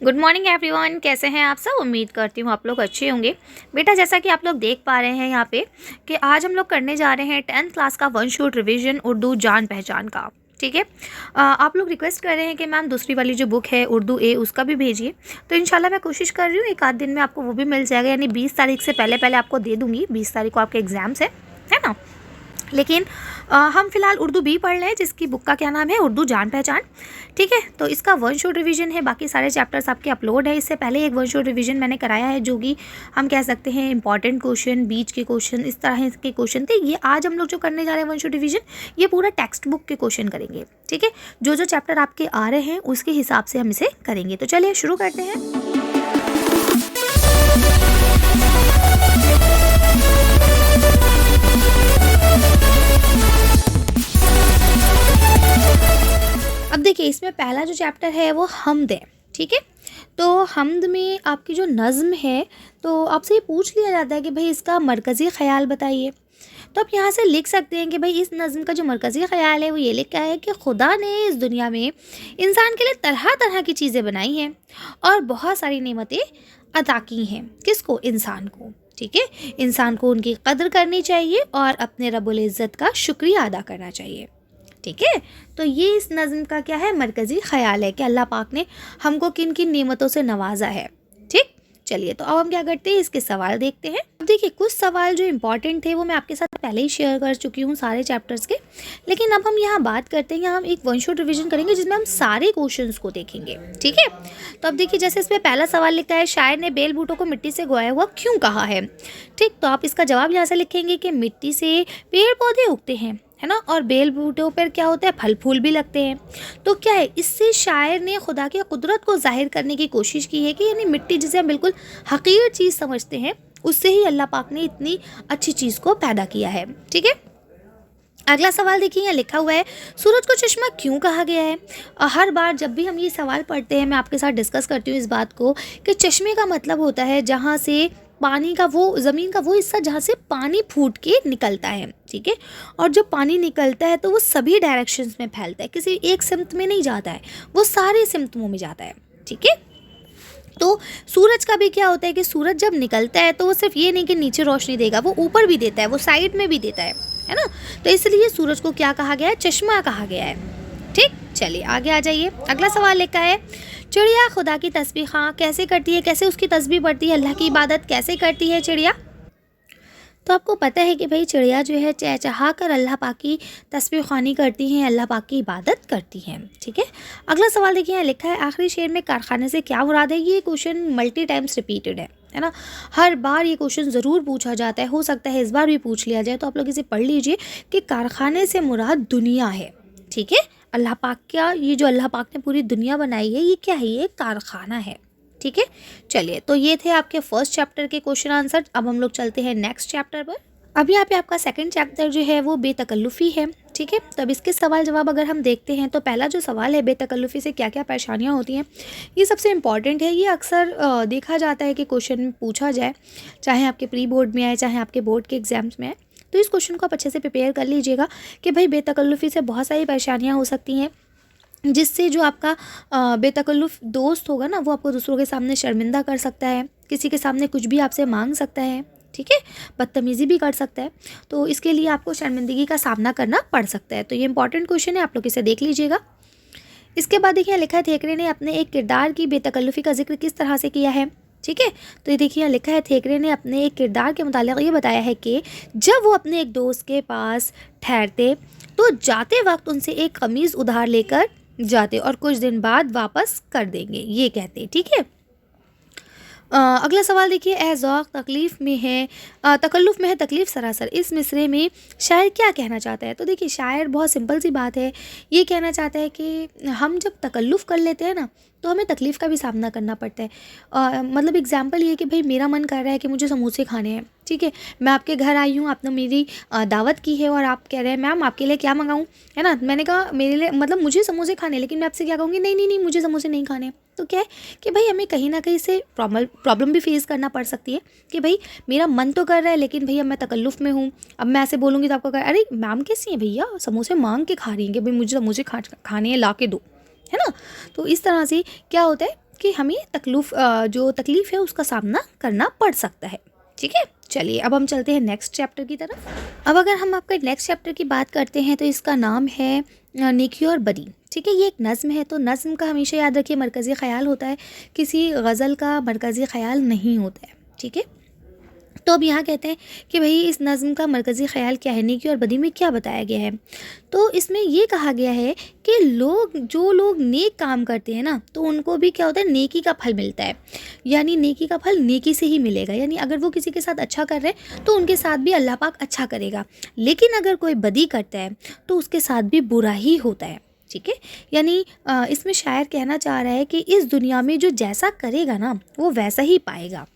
Good morning everyone, कैसे हैं आप सब। उम्मीद करती हूँ आप लोग अच्छे होंगे। बेटा, जैसा कि आप लोग देख पा रहे हैं यहाँ पे कि आज हम लोग करने जा रहे हैं 10th क्लास का वन शॉट रिवीजन उर्दू जान पहचान का। ठीक है। आप लोग रिक्वेस्ट कर रहे हैं कि मैम दूसरी वाली जो बुक है उर्दू ए उसका भी भेजिए, तो इंशाल्लाह मैं कोशिश कर रही हूँ एक आध दिन में आपको वो भी मिल जाएगा, यानी 20 तारीख से पहले पहले आपको दे दूँगी। 20 तारीख को आपके एग्ज़ाम्स है ना। लेकिन हम फिलहाल उर्दू बी पढ़ रहे हैं, जिसकी बुक का क्या नाम है उर्दू जान पहचान। ठीक है, तो इसका वन शॉट रिवीजन है, बाकी सारे चैप्टर्स आपके अपलोड है। इससे पहले एक वन शॉट रिवीजन मैंने कराया है, जो कि हम कह सकते हैं इंपॉर्टेंट क्वेश्चन, बीच के क्वेश्चन, इस तरह के क्वेश्चन थे। ये आज हम लोग जो करने जा रहे हैं वन शॉट रिवीजन, ये पूरा टेक्स्ट बुक के क्वेश्चन करेंगे। ठीक है, जो जो चैप्टर आपके आ रहे हैं उसके हिसाब से हम इसे करेंगे। तो चलिए शुरू करते हैं। अब देखिए, इसमें पहला जो चैप्टर है वो हमद है। ठीक है, तो हमद में आपकी जो नज़्म है, तो आपसे ये पूछ लिया जाता है कि भाई इसका मरकज़ी ख़याल बताइए। तो आप यहाँ से लिख सकते हैं कि भाई इस नज़्म का जो मरकज़ी ख़याल है वो ये लिखा है कि खुदा ने इस दुनिया में इंसान के लिए तरह तरह की चीज़ें बनाई हैं और बहुत सारी नेमतें अता की हैं। किसको? इंसान को। ठीक है, इंसान को उनकी कदर करनी चाहिए और अपने रब्बुल इज़्ज़त का शुक्रिया अदा करना चाहिए। ठीक है, तो ये इस नज़्म का क्या है, मरकज़ी ख़याल है कि अल्लाह पाक ने हमको किन किन नेमतों से नवाजा है। ठीक, चलिए तो अब हम क्या करते हैं, इसके सवाल देखते हैं। अब देखिए, कुछ सवाल जो इम्पॉर्टेंट थे वो मैं आपके साथ पहले ही शेयर कर चुकी हूँ सारे चैप्टर्स के, लेकिन अब हम यहाँ बात करते हैं, यहाँ हम एक वन शॉट रिवीजन करेंगे जिसमें हम सारे क्वेश्चंस को देखेंगे। ठीक है, तो अब देखिए, जैसे इसमें पहला सवाल लिखा है, शायर ने बेल बूटों को मिट्टी से गोया हुआ क्यों कहा है। ठीक, तो आप इसका जवाब यहाँ से लिखेंगे कि मिट्टी से पेड़ पौधे उगते हैं, है ना, और बेल बूटों पर क्या होता है, फल फूल भी लगते हैं। तो क्या है, इससे शायर ने खुदा की कुदरत को जाहिर करने की कोशिश की है कि यानी मिट्टी जिसे हम बिल्कुल हकीर चीज़ समझते हैं, उससे ही अल्लाह पाक ने इतनी अच्छी चीज़ को पैदा किया है। ठीक है, अगला सवाल देखिए, यहाँ लिखा हुआ है, सूरज को चश्मा क्यों कहा गया है। हर बार जब भी हम ये सवाल पढ़ते हैं, मैं आपके साथ डिस्कस करती हूँ इस बात को कि चश्मे का मतलब होता है जहाँ से पानी का वो ज़मीन का वो हिस्सा जहाँ से पानी फूट के निकलता है। ठीक है, और जब पानी निकलता है तो वो सभी डायरेक्शंस में फैलता है, किसी एक सिमत में नहीं जाता है, वो सारे सिमतों में जाता है। ठीक है, तो सूरज का भी क्या होता है कि सूरज जब निकलता है तो वो सिर्फ ये नहीं कि नीचे रोशनी देगा, वो ऊपर भी देता है, वो साइड में भी देता है ना। तो इसलिए सूरज को क्या कहा गया है, चश्मा कहा गया है। ठीक, चलिए आगे आ जाइए। अगला सवाल लिखा है, चिड़िया खुदा की तस्बीह कैसे करती है, कैसे उसकी तस्बीह पढ़ती है, अल्लाह की इबादत कैसे करती है चिड़िया। तो आपको पता है कि भाई चिड़िया जो है चहचहा कर अल्लाह पाक की तस्बीह ख़्वानी करती हैं, अल्लाह पाक की इबादत करती हैं। ठीक है, अगला सवाल देखिए, यहाँ लिखा है, आखिरी शेर में कारखाने से क्या मुराद है। ये क्वेश्चन मल्टी टाइम्स रिपीटेड है ना, हर बार ये क्वेश्चन ज़रूर पूछा जाता है, हो सकता है इस बार भी पूछ लिया जाए। तो आप लोग इसे पढ़ लीजिए कि कारखाने से मुराद दुनिया है। ठीक है, अल्लाह पाक का ये जो अल्लाह पाक ने पूरी दुनिया बनाई है, ये क्या है, ये कारखाना है। ठीक है, चलिए तो ये थे आपके फर्स्ट चैप्टर के क्वेश्चन आंसर। अब हम लोग चलते हैं नेक्स्ट चैप्टर पर। अब यहाँ पे आपका सेकंड चैप्टर जो है वो बेतकल्लुफ़ी है। ठीक है, तो अब इसके सवाल जवाब अगर हम देखते हैं, तो पहला जो सवाल है, बेतकल्लुफ़ी से क्या क्या परेशानियाँ होती हैं, ये सबसे इम्पॉर्टेंट है। ये अक्सर देखा जाता है कि क्वेश्चन में पूछा जाए, चाहे आपके प्री बोर्ड में आए, चाहे आपके बोर्ड के एग्जाम्स में आए। तो इस क्वेश्चन को आप अच्छे से प्रिपेयर कर लीजिएगा कि भाई बेतकल्लुफ़ी से बहुत सारी परेशानियाँ हो सकती हैं, जिससे जो आपका बेतकल्लुफ़ दोस्त होगा ना, वो आपको दूसरों के सामने शर्मिंदा कर सकता है, किसी के सामने कुछ भी आपसे मांग सकता है। ठीक है, बदतमीज़ी भी कर सकता है, तो इसके लिए आपको शर्मिंदगी का सामना करना पड़ सकता है। तो ये इंपॉर्टेंट क्वेश्चन है, आप लोग इसे देख लीजिएगा। इसके बाद देखिए, लिखा है, थेकरे ने अपने एक किरदार की बेतकल्लुफ़ी का जिक्र किस तरह से किया है। ठीक है, तो ये देखिए, लिखा है, थेकरे ने अपने एक किरदार के मुतालिक ये बताया है कि जब वो अपने एक दोस्त के पास ठहरते तो जाते वक्त उनसे एक कमीज़ उधार लेकर जाते और कुछ दिन बाद वापस कर देंगे, ये कहते। ठीक है, अगला सवाल देखिए, ए ज़ौक़ तकलीफ़ में है, तकल्लुफ़ में है तकलीफ़ सरासर, इस मिसरे में शायर क्या कहना चाहता है। तो देखिए, शायर बहुत सिंपल सी बात है, ये कहना चाहता है कि हम जब तकल्लुफ़ कर लेते हैं ना, तो हमें तकलीफ़ का भी सामना करना पड़ता है। मतलब एग्जांपल ये कि भाई मेरा मन कर रहा है कि मुझे समोसे खाने हैं। ठीक है, मैं आपके घर आई हूँ, आपने मेरी दावत की है और आप कह रहे हैं मैम आपके लिए क्या मंगाऊँ, है ना। मैंने कहा मेरे लिए मतलब मुझे समोसे खाने, लेकिन मैं आपसे क्या कहूँगी, नहीं नहीं नहीं मुझे समोसे नहीं खाने। तो क्या है कि भाई हमें कहीं ना कहीं से प्रॉब्लम भी फेस करना पड़ सकती है कि भाई मेरा मन तो कर रहा है, लेकिन भैया मैं तकल्लुफ़ में हूँ। अब मैं ऐसे बोलूँगी तो आपको कहा, अरे मैम कैसी हैं भैया, समोसे मांग के खा रही हैं कि भाई मुझे समोसे खाने हैं, ला के दो, है ना। तो इस तरह से क्या होता है कि हमें जो तकलीफ़ है उसका सामना करना पड़ सकता है। ठीक है, चलिए अब हम चलते हैं नेक्स्ट चैप्टर की तरफ। अब अगर हम आपका नेक्स्ट चैप्टर की बात करते हैं तो इसका नाम है नेकी और बदी। ठीक है, ये एक नज़्म है। तो नज़्म का हमेशा याद रखिए मरकज़ी ख़याल होता है, किसी गज़ल का मरकज़ी ख़याल नहीं होता है। ठीक है, तो अब यहाँ कहते हैं कि भाई इस नज़्म का मरकज़ी ख़याल क्या है, नेकी और बदी में क्या बताया गया है। तो इसमें ये कहा गया है कि जो लोग नेक काम करते हैं ना, तो उनको भी क्या होता है, नेकी का फल मिलता है। यानी नेकी का फल नेकी से ही मिलेगा। यानी अगर वो किसी के साथ अच्छा कर रहे हैं तो उनके साथ भी अल्लाह पाक अच्छा करेगा। लेकिन अगर कोई बदी करता है तो उसके साथ भी बुरा ही होता है। ठीक है, यानी इसमें शायर कहना चाह रहा है कि इस दुनिया में जो जैसा करेगा ना वो वैसा ही पाएगा।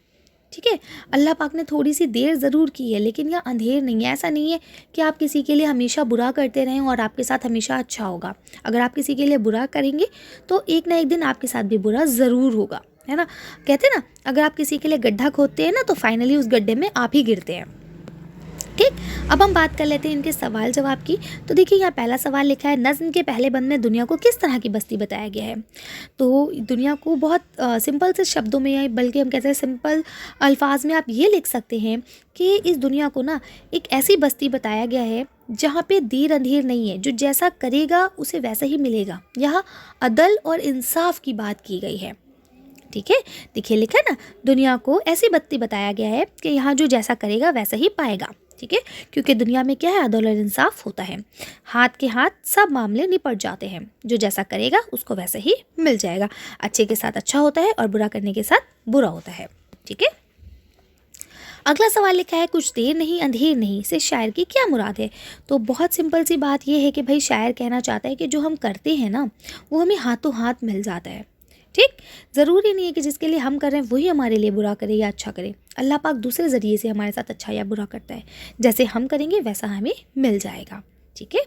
ठीक है, अल्लाह पाक ने थोड़ी सी देर ज़रूर की है, लेकिन यह अंधेर नहीं है। ऐसा नहीं है कि आप किसी के लिए हमेशा बुरा करते रहें और आपके साथ हमेशा अच्छा होगा। अगर आप किसी के लिए बुरा करेंगे तो एक ना एक दिन आपके साथ भी बुरा ज़रूर होगा, है ना। कहते हैं ना, अगर आप किसी के लिए गड्ढा खोदते हैं ना तो फाइनली उस गड्ढे में आप ही गिरते हैं। ठीक, अब हम बात कर लेते हैं इनके सवाल जवाब की। तो देखिए यहाँ पहला सवाल लिखा है, नज़्म के पहले बंद में दुनिया को किस तरह की बस्ती बताया गया है। तो दुनिया को बहुत सिंपल से शब्दों में, या बल्कि हम कहते हैं सिंपल अल्फाज में आप ये लिख सकते हैं कि इस दुनिया को ना एक ऐसी बस्ती बताया गया है जहाँ पे देर अंधेर नहीं है, जो जैसा करेगा उसे वैसा ही मिलेगा। यहाँ अदल और इंसाफ की बात की गई है। ठीक है, देखिए लिखा है ना, दुनिया को ऐसी बस्ती बताया गया है कि यहाँ जो जैसा करेगा वैसा ही पाएगा। ठीक है, क्योंकि दुनिया में क्या है, अदल और इंसाफ होता है। हाथ के हाथ सब मामले निपट जाते हैं। जो जैसा करेगा उसको वैसा ही मिल जाएगा। अच्छे के साथ अच्छा होता है और बुरा करने के साथ बुरा होता है। ठीक है, अगला सवाल लिखा है, कुछ देर नहीं अंधेर नहीं से शायर की क्या मुराद है। तो बहुत सिंपल सी बात यह है कि भाई शायर कहना चाहता है कि जो हम करते हैं ना वो हमें हाथों हाथ मिल जाता है। ठीक, ज़रूरी नहीं है कि जिसके लिए हम कर रहे हैं वही हमारे लिए बुरा करे या अच्छा करे। अल्लाह पाक दूसरे ज़रिए से हमारे साथ अच्छा या बुरा करता है। जैसे हम करेंगे वैसा हमें मिल जाएगा। ठीक है,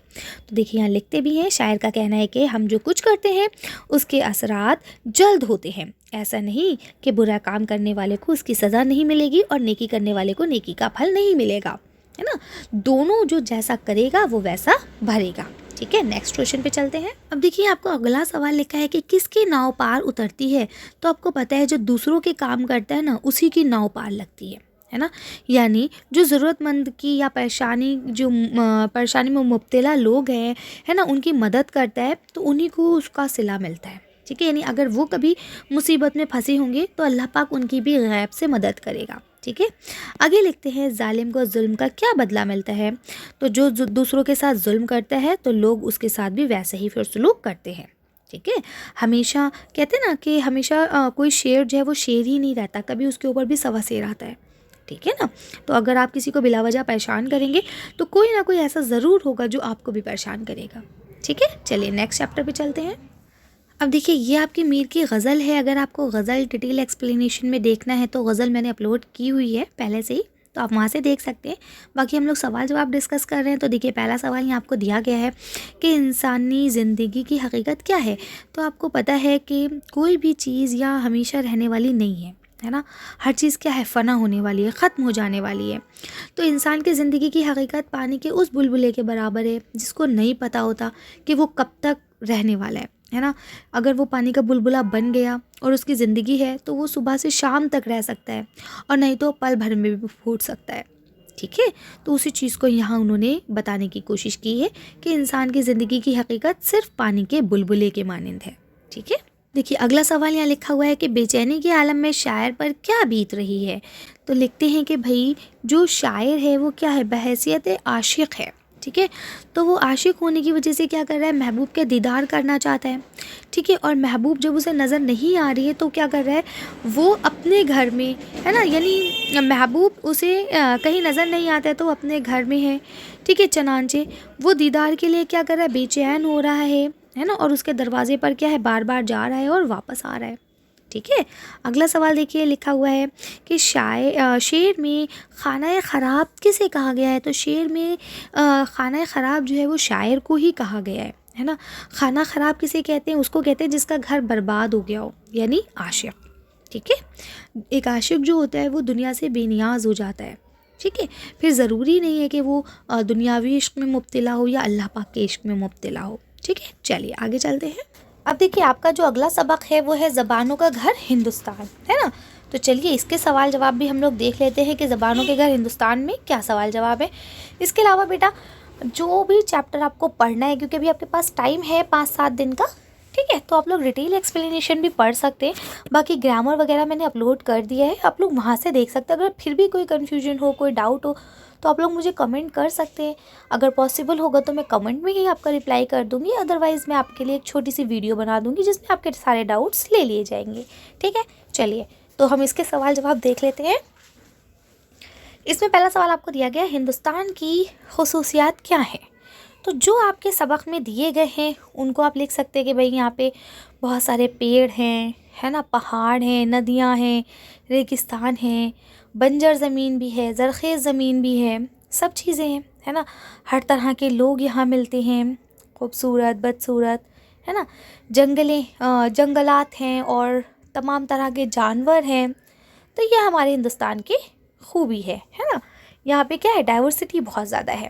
तो देखिए यहाँ लिखते भी हैं, शायर का कहना है कि हम जो कुछ करते हैं उसके असरात जल्द होते हैं। ऐसा नहीं कि बुरा काम करने वाले को उसकी सज़ा नहीं मिलेगी और नेकी करने वाले को नेकी का फल नहीं मिलेगा, है ना। दोनों जो जैसा करेगा वो वैसा भरेगा। ठीक है, नेक्स्ट क्वेश्चन पे चलते हैं। अब देखिए आपको अगला सवाल लिखा है कि किसकी नाव पार उतरती है। तो आपको पता है जो दूसरों के काम करता है ना उसी की नाव पार लगती है ना। यानी जो ज़रूरतमंद की या परेशानी में मुब्तला लोग हैं, है ना, उनकी मदद करता है तो उन्हीं को उसका सिला मिलता है। ठीक है, यानी अगर वो कभी मुसीबत में फंसे होंगे तो अल्लाह पाक उनकी भी गैब से मदद करेगा। ठीक है, आगे लिखते हैं, जालिम को जुल्म का क्या बदला मिलता है। तो जो दूसरों के साथ जुल्म करता है तो लोग उसके साथ भी वैसे ही फिर सलूक करते हैं। ठीक है, हमेशा कहते हैं ना कि हमेशा कोई शेर जो है वो शेर ही नहीं रहता, कभी उसके ऊपर भी सवा शेर आता है। ठीक है ना, तो अगर आप किसी को बिलावजह परेशान करेंगे तो कोई ना कोई ऐसा ज़रूर होगा जो आपको भी परेशान करेगा। ठीक है, चलिए नेक्स्ट चैप्टर पे चलते हैं। अब देखिए ये आपकी मीर की गज़ल है। अगर आपको गज़ल डिटेल एक्सप्लेनेशन में देखना है तो गज़ल मैंने अपलोड की हुई है पहले से ही, तो आप वहाँ से देख सकते हैं। बाकी हम लोग सवाल जवाब डिस्कस कर रहे हैं। तो देखिए पहला सवाल यहाँ आपको दिया गया है कि इंसानी ज़िंदगी की हकीकत क्या है। तो आपको पता है कि कोई भी चीज़ या हमेशा रहने वाली नहीं है ना। हर चीज़ क्या है, फ़ना होने वाली है, ख़त्म हो जाने वाली है। तो इंसान की ज़िंदगी की हकीकत पानी के उस बुलबुले के बराबर है जिसको नहीं पता होता कि वो कब तक रहने वाला है ना। अगर वो पानी का बुलबुला बन गया और उसकी ज़िंदगी है तो वो सुबह से शाम तक रह सकता है और नहीं तो पल भर में भी फूट सकता है। ठीक है, तो उसी चीज़ को यहाँ उन्होंने बताने की कोशिश की है कि इंसान की ज़िंदगी की हकीकत सिर्फ पानी के बुलबुले के मानंद है। ठीक है, देखिए अगला सवाल यहाँ लिखा हुआ है कि बेचैनी के आलम में शायर पर क्या बीत रही है। तो लिखते हैं कि भाई जो शायर है वो क्या है, बहैसियत आशिक है। ठीक है, तो वो आशिक होने की वजह से क्या कर रहा है, महबूब के दीदार करना चाहता है। ठीक है, और महबूब जब उसे नज़र नहीं आ रही है तो क्या कर रहा है, वो अपने घर में है ना। यानी महबूब उसे कहीं नज़र नहीं आता है तो अपने घर में है। ठीक है, चनांचे वो दीदार के लिए क्या कर रहा है, बेचैन हो रहा है ना, और उसके दरवाजे पर क्या है, बार बार जा रहा है और वापस आ रहा है। ठीक है, अगला सवाल देखिए लिखा हुआ है कि शेर में खाना ख़राब किसे कहा गया है। तो शेर में खाना ख़राब जो है वो शायर को ही कहा गया है ना। खाना ख़राब किसे कहते हैं, उसको कहते हैं जिसका घर बर्बाद हो गया हो, यानी आशिक। ठीक है, एक आशिक जो होता है वो दुनिया से बेनियाज हो जाता है। ठीक है, फिर ज़रूरी नहीं है कि वो दुनियावी इश्क में मुब्तला हो या अल्लाह पाक के इश्क में मुब्तला हो। ठीक है, चलिए आगे चलते हैं। अब देखिए आपका जो अगला सबक है वो है ज़बानों का घर हिंदुस्तान, है ना। तो चलिए इसके सवाल जवाब भी हम लोग देख लेते हैं कि ज़बानों के घर हिंदुस्तान में क्या सवाल जवाब है। इसके अलावा बेटा जो भी चैप्टर आपको पढ़ना है, क्योंकि अभी आपके पास टाइम है 5-7 दिन का, ठीक है, तो आप लोग डिटेल एक्सप्लेनेशन भी पढ़ सकते हैं। बाकी ग्रामर वगैरह मैंने अपलोड कर दिया है, आप लोग वहाँ से देख सकते हैं। अगर फिर भी कोई कन्फ्यूजन हो, कोई डाउट हो, तो आप लोग मुझे कमेंट कर सकते हैं। अगर पॉसिबल होगा तो मैं कमेंट में ही आपका रिप्लाई कर दूंगी, अदरवाइज़ मैं आपके लिए एक छोटी सी वीडियो बना दूंगी जिसमें आपके सारे डाउट्स ले लिए जाएंगे, ठीक है। चलिए तो हम इसके सवाल जवाब देख लेते हैं। इसमें पहला सवाल आपको दिया गया, हिंदुस्तान की खुसूसियात क्या है। तो जो आपके सबक में दिए गए हैं उनको आप लिख सकते हैं कि भाई यहाँ पे बहुत सारे पेड़ हैं, है ना, पहाड़ हैं, नदियाँ हैं, रेगिस्तान है, बंजर ज़मीन भी है, ज़रख़ेज़ ज़मीन भी है, सब चीज़ें हैं, है ना। हर तरह के लोग यहाँ मिलते हैं, खूबसूरत बदसूरत, है ना। जंगलात हैं और तमाम तरह के जानवर हैं। तो ये हमारे हिंदुस्तान की खूबी है ना। यहाँ पे क्या है, डाइवर्सिटी बहुत ज़्यादा है।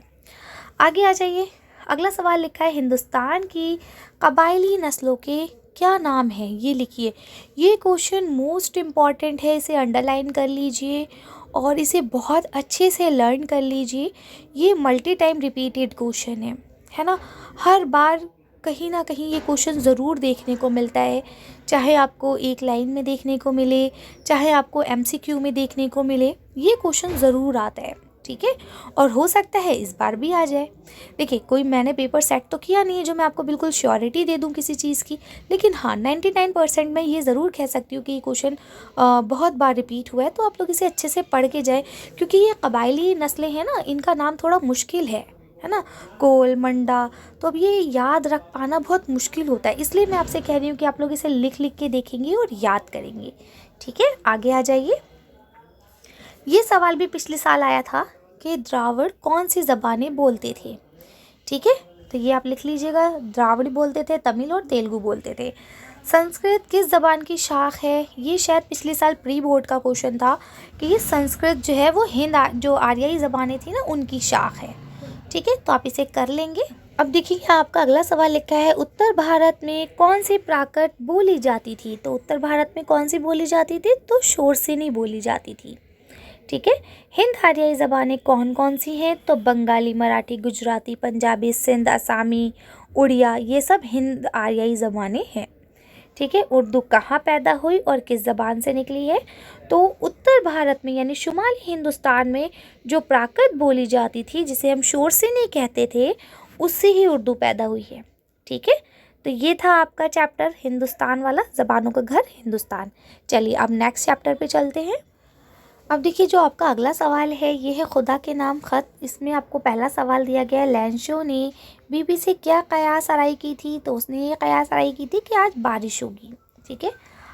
आगे आ जाइए, अगला सवाल लिखा है, हिंदुस्तान की कबायली नस्लों के क्या नाम है, ये लिखिए। ये क्वेश्चन मोस्ट इम्पॉर्टेंट है, इसे अंडरलाइन कर लीजिए और इसे बहुत अच्छे से लर्न कर लीजिए। ये मल्टी टाइम रिपीटेड क्वेश्चन है ना। हर बार कहीं ना कहीं ये क्वेश्चन ज़रूर देखने को मिलता है, चाहे आपको एक लाइन में देखने को मिले, चाहे आपको एमसीक्यू में देखने को मिले, ये क्वेश्चन ज़रूर आता है, ठीक है। और हो सकता है इस बार भी आ जाए। देखिए कोई मैंने पेपर सेट तो किया नहीं है जो मैं आपको बिल्कुल श्योरिटी दे दूं किसी चीज़ की, लेकिन हाँ 99% मैं ये ज़रूर कह सकती हूँ कि ये क्वेश्चन बहुत बार रिपीट हुआ है। तो आप लोग इसे अच्छे से पढ़ के जाए, क्योंकि ये कबायली नस्लें हैं ना, इनका नाम थोड़ा मुश्किल है ना, कोल मंडा। तो अब ये याद रख पाना बहुत मुश्किल होता है, इसलिए मैं आपसे कह रही हूँ कि आप लोग इसे लिख लिख के देखेंगे और याद करेंगे, ठीक है। आगे आ जाइए, ये सवाल भी पिछले साल आया था कि द्राविड़ कौन सी ज़बानें बोलते थे, ठीक है। तो ये आप लिख लीजिएगा, द्राविड़ बोलते थे, तमिल और तेलुगु बोलते थे। संस्कृत किस ज़बान की शाख है, ये शायद पिछले साल प्री बोर्ड का क्वेश्चन था कि ये संस्कृत जो है वो जो आर्याई ज़बानें थी ना उनकी शाख है, ठीक है। तो आप इसे कर लेंगे। अब देखिए आपका अगला सवाल लिखा है, उत्तर भारत में कौन सी प्राकृत बोली जाती थी। तो उत्तर भारत में कौन सी बोली जाती थी, तो शोरसिनी बोली जाती थी, ठीक है। हिंद आर्याई ज़बानें कौन कौन सी हैं, तो बंगाली, मराठी, गुजराती, पंजाबी, सिंध, असामी, उड़िया, ये सब हिंद आर्याई ज़बानें हैं, ठीक है। उर्दू कहाँ पैदा हुई और किस ज़बान से निकली है, तो उत्तर भारत में यानी शुमाली हिंदुस्तान में जो प्राकृत बोली जाती थी जिसे हम शोरसिनी कहते थे, उससे ही उर्दू पैदा हुई है, ठीक है। तो ये था आपका चैप्टर हिंदुस्तान वाला, ज़बानों का घर हिंदुस्तान। चलिए अब नेक्स्ट चैप्टर पे चलते हैं। अब देखिए जो आपका अगला सवाल है ये है खुदा के नाम ख़त। इसमें आपको पहला सवाल दिया गया है, लैंशो ने बीबी से क्या कयास आराई की थी। तो उसने ये कयास आराई की थी कि आज बारिश होगी, ठीक है।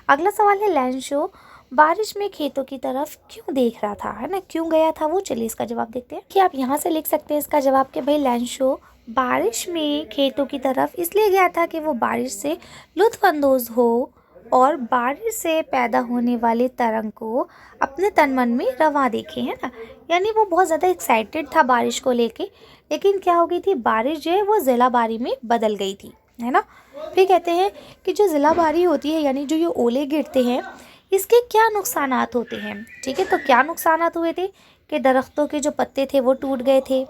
अगला सवाल है, लैंशो बारिश में खेतों की तरफ क्यों देख रहा था, है ना, क्यों गया था वो। चलिए इसका जवाब देखते हैं कि आप यहाँ से लिख सकते हैं इसका जवाब कि भाई लैंशो बारिश में खेतों की तरफ इसलिए गया था कि वो बारिश से लुत्फ़अंदोज़ हो और बारिश से पैदा होने वाले तरंग को अपने तन मन में रवा देखे, है ना। यानी वो बहुत ज़्यादा एक्साइटेड था बारिश को लेके, लेकिन क्या हो गई थी, बारिश जो है वो ज़िलाबारी में बदल गई थी, है ना। फिर कहते हैं कि जो ज़िलाबारी होती है यानी जो ये ओले गिरते हैं इसके क्या नुकसानात होते हैं, ठीक है। तो क्या नुकसानात हुए थे कि दरख्तों के जो पत्ते थे वो टूट गए थे,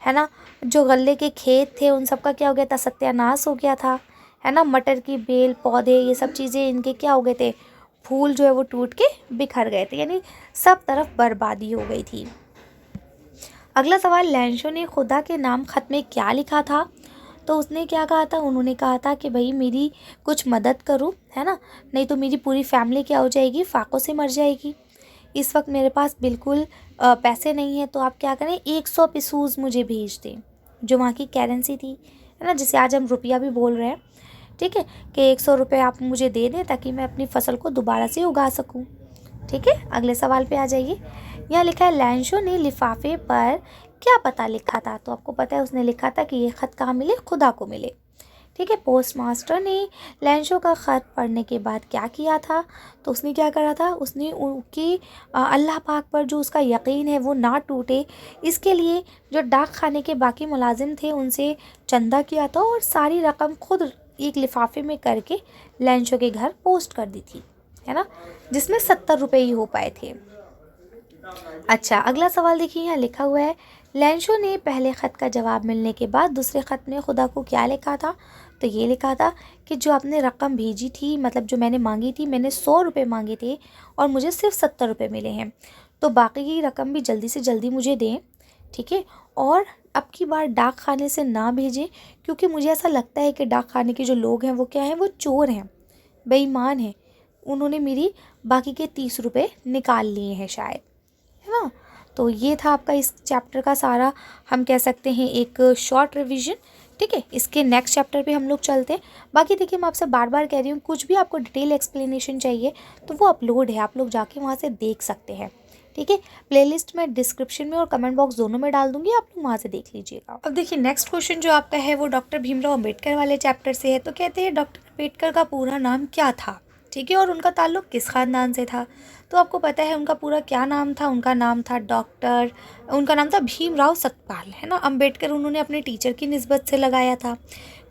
है ना। जो गल्ले के खेत थे उन सब का क्या हो गया था, सत्यानाश हो गया था, है ना। मटर की बेल, पौधे, ये सब चीज़ें इनके क्या हो गए थे, फूल जो है वो टूट के बिखर गए थे, यानी सब तरफ बर्बादी हो गई थी। अगला सवाल, लैंशो ने खुदा के नाम ख़त में क्या लिखा था। तो उसने क्या कहा था, उन्होंने कहा था कि भाई मेरी कुछ मदद करो, है ना, नहीं तो मेरी पूरी फैमिली क्या हो जाएगी, फाकों से मर जाएगी। इस वक्त मेरे पास बिल्कुल पैसे नहीं है, तो आप क्या करें, 100 पिसूज़ मुझे भेज दें, जो वहाँ की करेंसी थी, है ना, जिसे आज हम रुपया भी बोल रहे हैं, ठीक है, कि 100 रुपये आप मुझे दे दें ताकि मैं अपनी फसल को दोबारा से उगा सकूं, ठीक है। अगले सवाल पे आ जाइए, यहाँ लिखा है, लैंशो ने लिफाफे पर क्या पता लिखा था। तो आपको पता है उसने लिखा था कि ये ख़त कहाँ मिले, खुदा को मिले, ठीक है। पोस्ट मास्टर ने लैंशो का ख़त पढ़ने के बाद क्या किया था। तो उसने क्या करा था, उसने उनके अल्लाह पाक पर जो उसका यकीन है वो ना टूटे, इसके लिए जो डाक खाने के बाकी मुलाजिम थे उनसे चंदा किया था और सारी रकम खुद एक लिफाफे में करके लैंशो के घर पोस्ट कर दी थी, है ना, जिसमें 70 रुपये ही हो पाए थे। अच्छा, अगला सवाल देखिए, यहाँ लिखा हुआ है, लैंशो ने पहले ख़त का जवाब मिलने के बाद दूसरे ख़त में खुदा को क्या लिखा था? तो ये लिखा था कि जो आपने रकम भेजी थी, मतलब जो मैंने मांगी थी, मैंने 100 रुपये मांगे थे और मुझे सिर्फ 70 रुपये मिले हैं, तो बाकी की रकम भी जल्दी से जल्दी मुझे दें, ठीक है। और अब की बार डाक खाने से ना भेजें, क्योंकि मुझे ऐसा लगता है कि डाक खाने के जो लोग हैं वो क्या हैं, वो चोर हैं, बेईमान हैं। उन्होंने मेरी बाकी के 30 रुपये निकाल लिए हैं शायद, है ना। तो ये था आपका इस चैप्टर का सारा, हम कह सकते हैं एक शॉर्ट रिवीजन, ठीक है। इसके नेक्स्ट चैप्टर पे हम लोग चलते हैं। बाकी देखिए, मैं आपसे बार बार कह रही हूँ, कुछ भी आपको डिटेल एक्सप्लेनेशन चाहिए तो वो अपलोड है, आप लोग जाके वहाँ से देख सकते हैं, ठीक है। प्लेलिस्ट में डिस्क्रिप्शन में और कमेंट बॉक्स दोनों में डाल दूंगी, आप लोग वहाँ से देख लीजिएगा। अब देखिए, नेक्स्ट क्वेश्चन जो आपका है वो डॉक्टर भीमराव अम्बेडकर वाले चैप्टर से है। तो कहते हैं, डॉक्टर अम्बेडकर का पूरा नाम क्या था, ठीक है, और उनका ताल्लुक किस ख़ानदान से था? तो आपको पता है उनका पूरा क्या नाम था? उनका नाम था भीमराव सतपाल, है ना। अम्बेडकर उन्होंने अपने टीचर की निस्बत से लगाया था,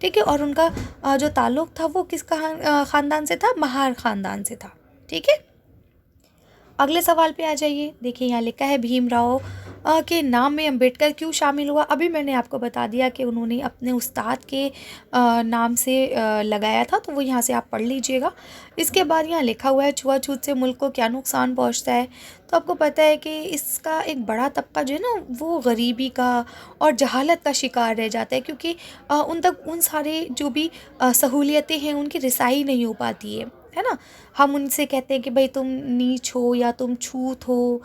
ठीक है। और उनका जो ताल्लुक था वो किस ख़ानदान से था? महार ख़ानदान से था, ठीक है। अगले सवाल पे आ जाइए। देखिए, यहाँ लिखा है, भीमराव के नाम में अम्बेडकर क्यों शामिल हुआ? अभी मैंने आपको बता दिया कि उन्होंने अपने उस्ताद के नाम से लगाया था, तो वो यहाँ से आप पढ़ लीजिएगा। इसके बाद यहाँ लिखा हुआ है, छुआछूत से मुल्क को क्या नुकसान पहुँचता है? तो आपको पता है कि इसका एक बड़ा तबका जो है ना, वो गरीबी का और जहालत का शिकार रह जाता है, क्योंकि उन तक उन सारे जो भी सहूलियतें हैं उनकी रसाई नहीं हो पाती है ना। हम उनसे कहते हैं कि भाई तुम नीच हो या तुम छूत हो,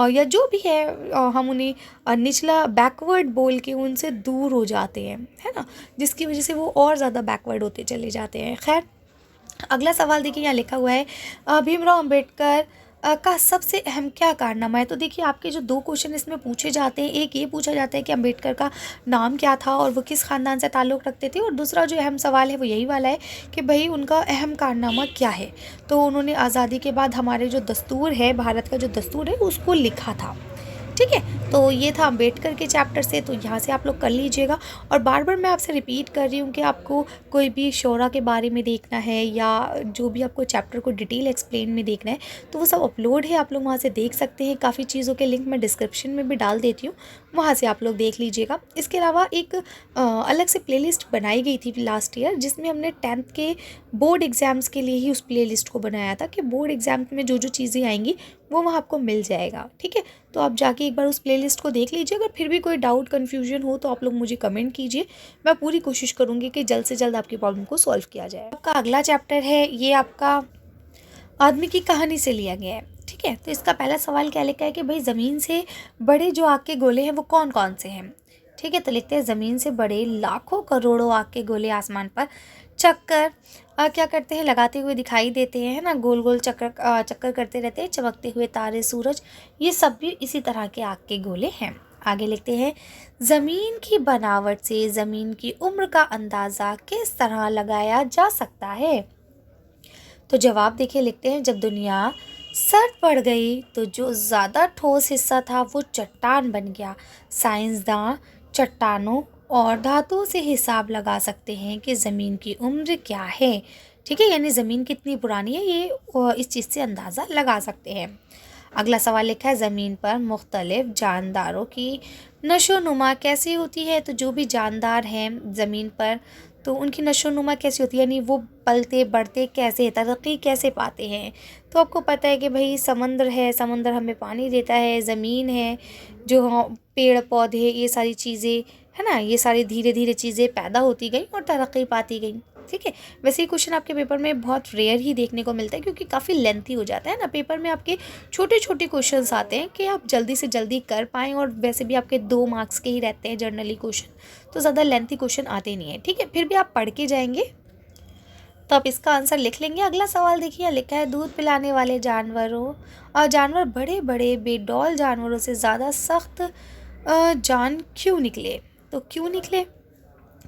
या जो भी है, हम उन्हें निचला बैकवर्ड बोल के उनसे दूर हो जाते हैं, है ना, जिसकी वजह से वो और ज़्यादा बैकवर्ड होते चले जाते हैं। खैर, अगला सवाल देखिए, यहाँ लिखा हुआ है, भीमराव अम्बेडकर का सबसे अहम क्या कारनामा है? तो देखिए, आपके जो 2 क्वेश्चन इसमें पूछे जाते हैं, एक ये पूछा जाता है कि अम्बेडकर का नाम क्या था और वो किस ख़ानदान से ताल्लुक़ रखते थे, और दूसरा जो अहम सवाल है वो यही वाला है कि भाई उनका अहम कारनामा क्या है। तो उन्होंने आज़ादी के बाद हमारे जो दस्तूर है, भारत का जो दस्तूर है, उसको लिखा था, ठीक है। तो ये था अम्बेडकर के चैप्टर से, तो यहाँ से आप लोग कर लीजिएगा। और बार बार मैं आपसे रिपीट कर रही हूँ कि आपको कोई भी शोरा के बारे में देखना है या जो भी आपको चैप्टर को डिटेल एक्सप्लेन में देखना है, तो वो सब अपलोड है, आप लोग वहाँ से देख सकते हैं। काफ़ी चीज़ों के लिंक मैं डिस्क्रिप्शन में भी डाल देती हूँ, वहाँ से आप लोग देख लीजिएगा। इसके अलावा एक अलग से प्लेलिस्ट बनाई गई थी लास्ट ईयर, जिसमें हमने 10th के बोर्ड एग्ज़ाम्स के लिए ही उस प्लेलिस्ट को बनाया था कि बोर्ड एग्ज़ाम में जो जो चीज़ें आएंगी वो वहाँ आपको मिल जाएगा, ठीक है। तो आप जाके एक बार उस प्लेलिस्ट को देख लीजिए। अगर फिर भी कोई डाउट कन्फ्यूजन हो तो आप लोग मुझे कमेंट कीजिए, मैं पूरी कोशिश करूँगी कि जल्द से जल्द आपकी प्रॉब्लम को सॉल्व किया जाए। आपका अगला चैप्टर है, ये आपका आदमी की कहानी से लिया गया है, ठीक है। तो इसका पहला सवाल क्या लिखा है कि भाई ज़मीन से बड़े जो आग के गोले हैं वो कौन कौन से हैं, ठीक है। तो लिखते हैं, ज़मीन से बड़े लाखों करोड़ों आग के गोले आसमान पर चक्कर क्या करते हैं, लगाते हुए दिखाई देते हैं, है ना, गोल गोल चक्कर करते रहते हैं, चमकते हुए तारे, सूरज, ये सब भी इसी तरह के आग के गोले हैं। आगे लिखते हैं, ज़मीन की बनावट से ज़मीन की उम्र का अंदाज़ा किस तरह लगाया जा सकता है? तो जवाब देखिए, लिखते हैं, जब दुनिया सर्द पड़ गई तो जो ज़्यादा ठोस हिस्सा था वो चट्टान बन गया। साइंसदान चट्टानों और धातुओं से हिसाब लगा सकते हैं कि ज़मीन की उम्र क्या है, ठीक है, यानी ज़मीन कितनी पुरानी है, ये इस चीज़ से अंदाज़ा लगा सकते हैं। अगला सवाल लिखा है, ज़मीन पर मुख्तलिफ जानदारों की नशोनुमा कैसी होती है? तो जो भी जानदार हैं ज़मीन पर, तो उनकी नशोनुमा कैसी होती है, यानी वो पलते बढ़ते कैसे, तरक्की कैसे पाते हैं? तो आपको पता है कि भाई समंदर है, समंदर हमें पानी देता है, ज़मीन है, जो पेड़ पौधे, ये सारी चीज़ें, है ना, ये सारी धीरे धीरे चीज़ें पैदा होती गई और तरक्की पाती गई, ठीक है। वैसे ही क्वेश्चन आपके पेपर में बहुत रेयर ही देखने को मिलता है, क्योंकि काफ़ी लेंथी हो जाता है ना। पेपर में आपके छोटे छोटे क्वेश्चंस आते हैं कि आप जल्दी से जल्दी कर पाएँ, और वैसे भी आपके 2 मार्क्स के ही रहते हैं जनरली क्वेश्चन, तो ज़्यादा लेंथी क्वेश्चन आते नहीं हैं, ठीक है। फिर भी आप पढ़ के जाएंगे तो आप इसका आंसर लिख लेंगे। अगला सवाल देखिए, लिखा है, दूध पिलाने वाले जानवर बड़े बड़े बेडौल जानवरों से ज़्यादा सख्त जान क्यों निकले? तो क्यों निकले?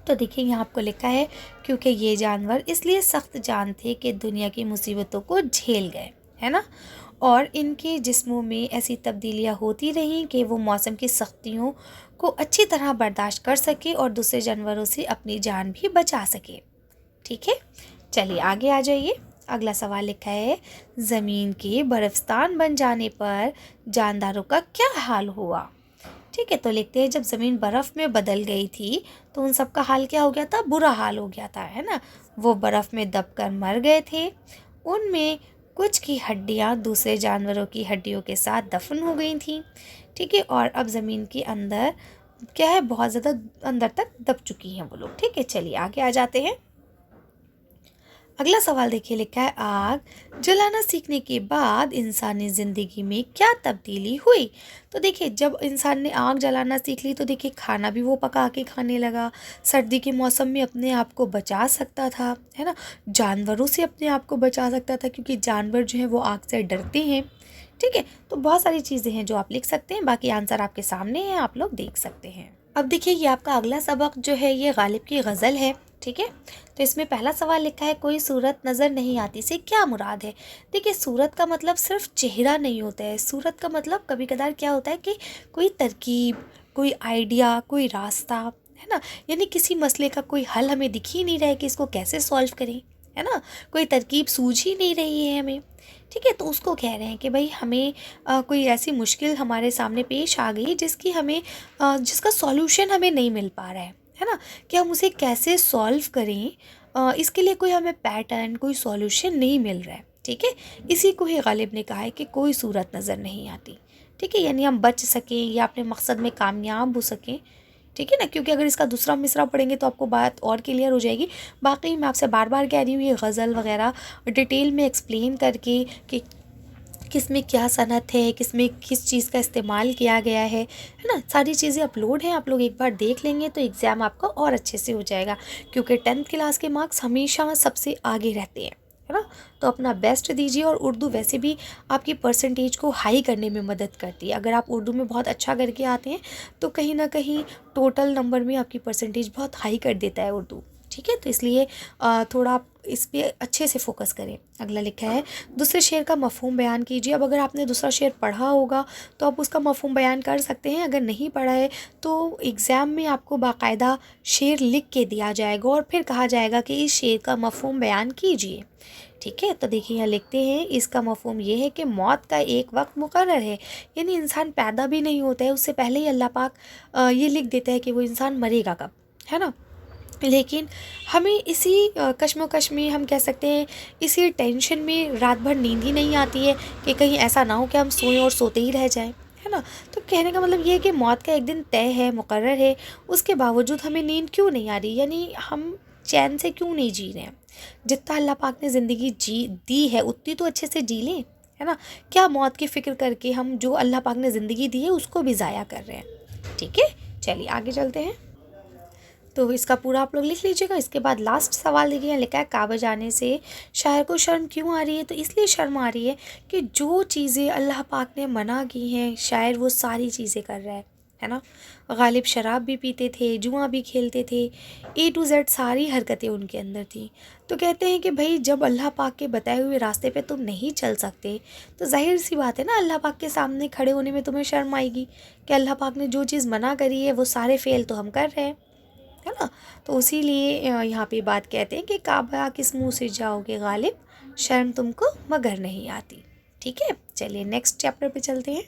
तो देखिए, यहाँ आपको लिखा है, क्योंकि ये जानवर इसलिए सख्त जान थे कि दुनिया की मुसीबतों को झेल गए, है ना, और इनके जिस्मों में ऐसी तब्दीलियाँ होती रहीं कि वो मौसम की सख्तियों को अच्छी तरह बर्दाश्त कर सके और दूसरे जानवरों से अपनी जान भी बचा सके, ठीक है, चलिए आगे आ जाइए। अगला सवाल लिखा है, ज़मीन के बर्फस्तान बन जाने पर जानदारों का क्या हाल हुआ। ठीक है, तो लिखते हैं, जब ज़मीन बर्फ़ में बदल गई थी तो उन सब का हाल क्या हो गया था, बुरा हाल हो गया था, है ना। वो बर्फ़ में दबकर मर गए थे। उनमें कुछ की हड्डियाँ दूसरे जानवरों की हड्डियों के साथ दफन हो गई थी। ठीक है, और अब ज़मीन के अंदर क्या है, बहुत ज़्यादा अंदर तक दब चुकी हैं वो लोग। ठीक है, चलिए आगे आ जाते हैं। अगला सवाल देखिए, लिखा है, आग जलाना सीखने के बाद इंसानी ज़िंदगी में क्या तब्दीली हुई। तो देखिए, जब इंसान ने आग जलाना सीख ली तो देखिए खाना भी वो पका के खाने लगा, सर्दी के मौसम में अपने आप को बचा सकता था, है ना। जानवरों से अपने आप को बचा सकता था, क्योंकि जानवर जो है वो आग से डरते हैं। ठीक है, तो बहुत सारी चीज़ें हैं जो आप लिख सकते हैं, बाकी आंसर आपके सामने है, आप लोग देख सकते हैं। अब देखिए, ये आपका अगला सबक जो है ये गालिब की गज़ल है। ठीक है, तो इसमें पहला सवाल लिखा है, कोई सूरत नज़र नहीं आती से क्या मुराद है। देखिए, सूरत का मतलब सिर्फ चेहरा नहीं होता है, सूरत का मतलब कभी कदार क्या होता है कि कोई तरकीब, कोई आइडिया, कोई रास्ता, है ना। यानी किसी मसले का कोई हल हमें दिख ही नहीं रहा है कि इसको कैसे सॉल्व करें, है ना। कोई तरकीब सूझ ही नहीं रही है हमें। ठीक है, तो उसको कह रहे हैं कि भाई हमें कोई ऐसी मुश्किल हमारे सामने पेश आ गई जिसकी हमें जिसका सॉल्यूशन हमें नहीं मिल पा रहा है ना, कि हम उसे कैसे सॉल्व करें। इसके लिए कोई हमें पैटर्न, कोई सॉल्यूशन नहीं मिल रहा है। ठीक है, इसी को ही गालिब ने कहा है कि कोई सूरत नज़र नहीं आती। ठीक है, यानी हम बच सकें या अपने मकसद में कामयाब हो सकें। ठीक है ना, क्योंकि अगर इसका दूसरा मिसरा पढ़ेंगे तो आपको बात और क्लियर हो जाएगी। बाकी मैं आपसे बार बार कह रही हूँ, ये गज़ल वगैरह डिटेल में एक्सप्लेन करके कि किस में क्या सनत है, किस में किस चीज़ का इस्तेमाल किया गया है ना, सारी चीज़ें अपलोड हैं। आप लोग एक बार देख लेंगे तो एग्ज़ाम आपका और अच्छे से हो जाएगा, क्योंकि 10th क्लास के मार्क्स हमेशा सबसे आगे रहते हैं, है ना। तो अपना बेस्ट दीजिए, और उर्दू वैसे भी आपकी परसेंटेज को हाई करने में मदद करती है। अगर आप उर्दू में बहुत अच्छा करके आते हैं तो कहीं ना कहीं टोटल नंबर में आपकी परसेंटेज बहुत हाई कर देता है उर्दू। ठीक है, तो इसलिए थोड़ा आप इस पे अच्छे से फोकस करें। अगला लिखा है, दूसरे शेर का मफ़हूम बयान कीजिए। अब अगर आपने दूसरा शेर पढ़ा होगा तो आप उसका मफ़हूम बयान कर सकते हैं, अगर नहीं पढ़ा है तो एग्ज़ाम में आपको बाकायदा शेर लिख के दिया जाएगा और फिर कहा जाएगा कि इस शेर का मफ़हूम बयान कीजिए। ठीक है, तो देखिए यहाँ लिखते हैं, इसका मफ़हूम ये है कि मौत का एक वक्त मुकर्रर है, यानी इंसान पैदा भी नहीं होता है उससे पहले ही अल्लाह पाक ये लिख देता है कि वो इंसान मरेगा कब, है ना। लेकिन हमें इसी कश्मोकश में, हम कह सकते हैं इसी टेंशन में रात भर नींद ही नहीं आती है कि कहीं ऐसा ना हो कि हम सोएं और सोते ही रह जाएं, है ना। तो कहने का मतलब ये है कि मौत का एक दिन तय है, मुकर्रर है, उसके बावजूद हमें नींद क्यों नहीं आ रही, यानी हम चैन से क्यों नहीं जी रहे हैं। जितना अल्लाह पाक ने ज़िंदगी जी दी है उतनी तो अच्छे से जी लें, है ना। क्या मौत की फ़िक्र करके हम जो अल्लाह पाक ने ज़िंदगी दी है उसको भी ज़ाया कर रहे हैं। ठीक है, चलिए आगे चलते हैं। तो इसका पूरा आप लोग लिख लीजिएगा। इसके बाद लास्ट सवाल देखिए, यहाँ लिखा है, काबा जाने से शायर को शर्म क्यों आ रही है। तो इसलिए शर्म आ रही है कि जो चीज़ें अल्लाह पाक ने मना की हैं शायर वो सारी चीज़ें कर रहा है ना। गालिब शराब भी पीते थे, जुआ भी खेलते थे, A to Z सारी हरकतें उनके अंदर थी। तो कहते हैं कि भाई जब अल्लाह पाक के बताए हुए रास्ते पे तुम नहीं चल सकते तो जाहिर सी बात है ना, अल्लाह पाक के सामने खड़े होने में तुम्हें शर्म आएगी कि अल्लाह पाक ने जो चीज़ मना करी है वो सारे फेल तो हम कर रहे हैं, है ना। तो उसी लिए यहाँ पे बात कहते हैं कि काबा किस मुंह से जाओगे गालिब, शर्म तुमको मगर नहीं आती। ठीक है, चलिए नेक्स्ट चैप्टर पे चलते हैं।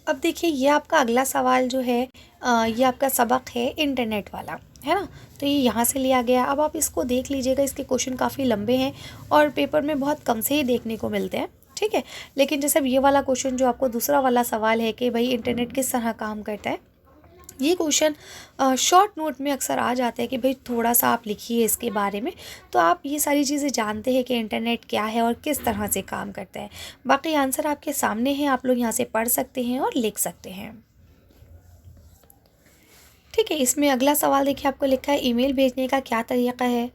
अब देखिए, ये आपका अगला सवाल जो है ये आपका सबक है इंटरनेट वाला, है ना। तो ये यहाँ से लिया गया। अब आप इसको देख लीजिएगा, इसके क्वेश्चन काफ़ी लंबे हैं और पेपर में बहुत कम से ही देखने को मिलते हैं। ठीक है, लेकिन जैसे अब ये वाला क्वेश्चन जो आपको दूसरा वाला सवाल है कि भाई इंटरनेट किस तरह काम करता है, ये क्वेश्चन शॉर्ट नोट में अक्सर आ जाता है कि भाई थोड़ा सा आप लिखिए इसके बारे में, तो आप ये सारी चीज़ें जानते हैं कि इंटरनेट क्या है और किस तरह से काम करता है। बाकी आंसर आपके सामने है, आप लोग यहाँ से पढ़ सकते हैं और लिख सकते हैं। ठीक है, इसमें अगला सवाल देखिए, आपको लिखा है, ईमेल भेजने का क्या तरीका है।